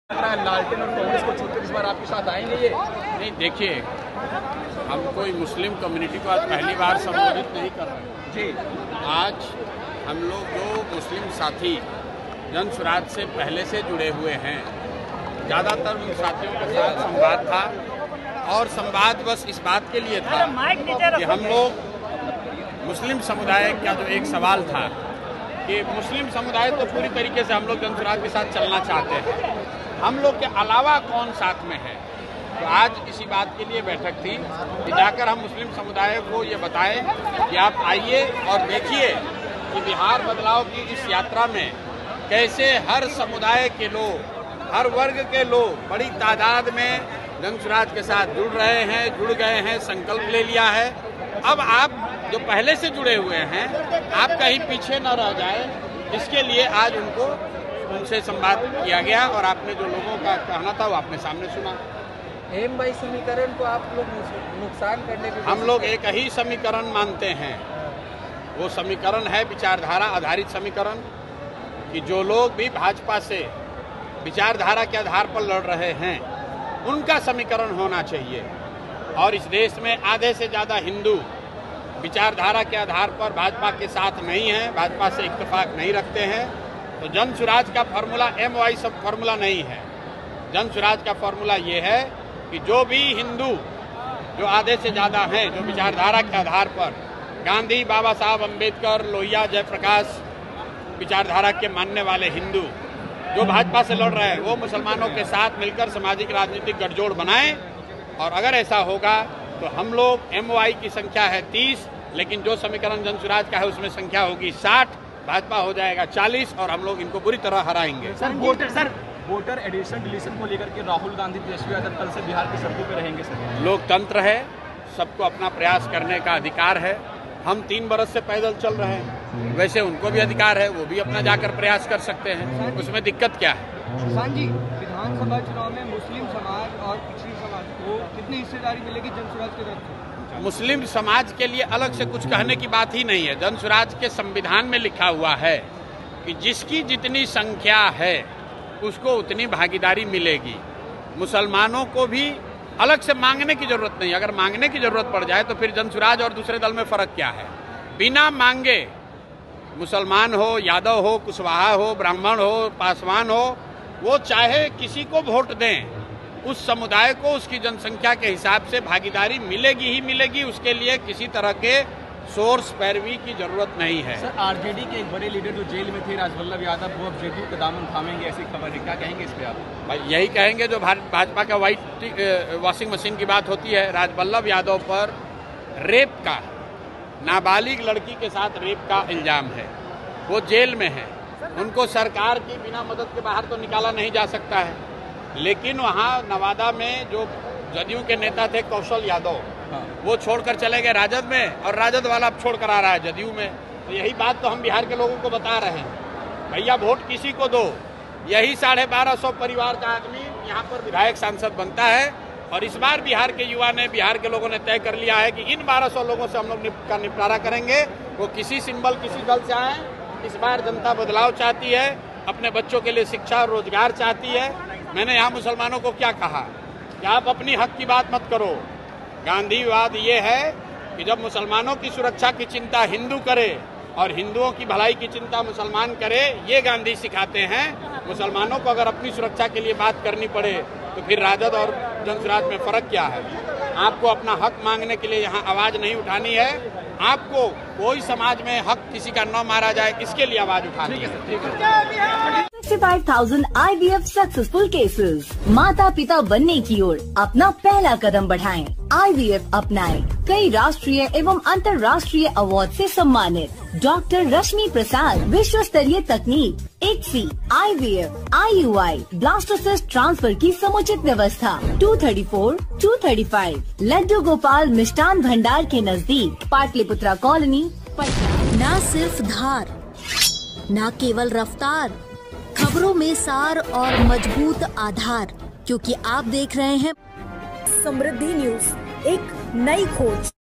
लालटेन और कांग्रेस को छोड़कर इस बार आपके साथ आएंगे ये? नहीं, देखिए, हम कोई मुस्लिम कम्युनिटी को आज पहली बार संबोधित नहीं कर रहे जी। आज हम लोग जो मुस्लिम साथी जन स्वराज से पहले से जुड़े हुए हैं, ज़्यादातर उन साथियों के साथ संवाद था और संवाद बस इस बात के लिए था कि हम लोग मुस्लिम समुदाय का जो एक सवाल था कि मुस्लिम समुदाय तो पूरी तरीके से हम लोग जन स्वराज के साथ चलना चाहते हैं, हम लोग के अलावा कौन साथ में है। तो आज इसी बात के लिए बैठक थी कि जाकर हम मुस्लिम समुदाय को ये बताएं कि आप आइए और देखिए कि बिहार बदलाव की इस यात्रा में कैसे हर समुदाय के लोग, हर वर्ग के लोग बड़ी तादाद में जन स्वराज के साथ जुड़ रहे हैं, जुड़ गए हैं, संकल्प ले लिया है। अब आप जो पहले से जुड़े हुए हैं, आप कहीं पीछे न रह जाए, इसके लिए आज उनसे संवाद किया गया और आपने जो लोगों का कहना था वो आपने सामने सुना। एम बाई समीकरण को आप लोग नुकसान करने की हम लोग एक ही समीकरण मानते हैं, वो समीकरण है विचारधारा आधारित समीकरण, कि जो लोग भी भाजपा से विचारधारा के आधार पर लड़ रहे हैं उनका समीकरण होना चाहिए। और इस देश में आधे से ज़्यादा हिंदू विचारधारा के आधार पर भाजपा के साथ नहीं हैं, भाजपा से इत्तेफाक नहीं रखते हैं। तो जन स्वराज का फॉर्मूला MY सब फॉर्मूला नहीं है। जन स्वराज का फॉर्मूला ये है कि जो भी हिंदू, जो आधे से ज़्यादा हैं, जो विचारधारा के आधार पर गांधी, बाबा साहब अम्बेडकर, लोहिया, जयप्रकाश विचारधारा के मानने वाले हिंदू जो भाजपा से लड़ रहे हैं, वो मुसलमानों के साथ मिलकर सामाजिक राजनीतिक गठजोड़ बनाएं। और अगर ऐसा होगा तो हम लोग MY की संख्या है 30, लेकिन जो समीकरण जन स्वराज का है उसमें संख्या होगी 60, भाजपा हो जाएगा 40 और हम लोग इनको बुरी तरह हराएंगे। सर वोटर एडिशन डिलीशन को लेकर के राहुल गांधी, तेजस्वी यादव कल से बिहार की सड़कों पर रहेंगे सर? लोकतंत्र है, सबको अपना प्रयास करने का अधिकार है। हम 3 बरस से पैदल चल रहे हैं, वैसे उनको भी अधिकार है, वो भी अपना जाकर प्रयास कर सकते हैं, उसमें दिक्कत क्या है। किसान जी, विधानसभा चुनाव में मुस्लिम समाज और पिछड़ी समाज को कितनी हिस्सेदारी मिलेगी जन स्वराज की तरफ से? मुस्लिम समाज के लिए अलग से कुछ कहने की बात ही नहीं है। जन स्वराज के संविधान में लिखा हुआ है कि जिसकी जितनी संख्या है उसको उतनी भागीदारी मिलेगी। मुसलमानों को भी अलग से मांगने की जरूरत नहीं। अगर मांगने की जरूरत पड़ जाए तो फिर जन स्वराज और दूसरे दल में फर्क क्या है। बिना मांगे मुसलमान हो, यादव हो, कुशवाहा हो, ब्राह्मण हो, पासवान हो, वो चाहे किसी को वोट दें, उस समुदाय को उसकी जनसंख्या के हिसाब से भागीदारी मिलेगी ही मिलेगी। उसके लिए किसी तरह के सोर्स पैरवी की जरूरत नहीं है। सर, RJD के एक बड़े लीडर जो जेल में थे, राजवल्लभ यादव, वो अब JDU का दामन थामेंगे, ऐसी खबर है, क्या कहेंगे इस पे आप? भाई यही कहेंगे जो भाजपा का व्हाइट वॉशिंग मशीन की बात होती है। राजवल्लभ यादव पर रेप का, नाबालिग लड़की के साथ रेप का इल्जाम है, वो जेल में है, उनको सरकार की बिना मदद के बाहर तो निकाला नहीं जा सकता है। लेकिन वहाँ नवादा में जो जदयू के नेता थे कौशल यादव, वो छोड़कर चले गए राजद में, और राजद वाला अब छोड़ कर आ रहा है जदयू में। तो यही बात तो हम बिहार के लोगों को बता रहे हैं, भैया वोट किसी को दो। यही 1250 परिवार का आदमी यहाँ पर विधायक सांसद बनता है। और इस बार बिहार के युवा ने, बिहार के लोगों ने तय कर लिया है कि इन 1200 लोगों से हम लोग का निपटारा करेंगे। वो किसी सिंबल, किसी दल से आए, इस बार जनता बदलाव चाहती है, अपने बच्चों के लिए शिक्षा और रोजगार चाहती है। मैंने यहाँ मुसलमानों को क्या कहा कि आप अपनी हक की बात मत करो। गांधीवाद ये है कि जब मुसलमानों की सुरक्षा की चिंता हिंदू करे और हिंदुओं की भलाई की चिंता मुसलमान करे, ये गांधी सिखाते हैं। मुसलमानों को अगर अपनी सुरक्षा के लिए बात करनी पड़े तो फिर राजद और जन स्वराज में फर्क क्या है। आपको अपना हक मांगने के लिए यहाँ आवाज नहीं उठानी है। आपको कोई समाज में हक किसी का न मारा जाए, इसके लिए आवाज उठानी है। 65,000 IVF सक्सेसफुल केसेस। माता पिता बनने की ओर अपना पहला कदम बढ़ाएं। IVF अपनाएं। कई राष्ट्रीय एवं अंतर्राष्ट्रीय अवार्ड से सम्मानित डॉक्टर रश्मि प्रसाद, विश्व स्तरीय तकनीक, ICSI, IVF, IUI, blastocyst transfer की समुचित व्यवस्था। 234, 235 लड्डू गोपाल मिष्ठान भंडार के नजदीक, पाटलिपुत्रा कॉलोनी, पटना। न सिर्फ धार, न केवल रफ्तार, खबरों में सार और मजबूत आधार, क्योंकि आप देख रहे हैं समृद्धि न्यूज, एक नई खोज।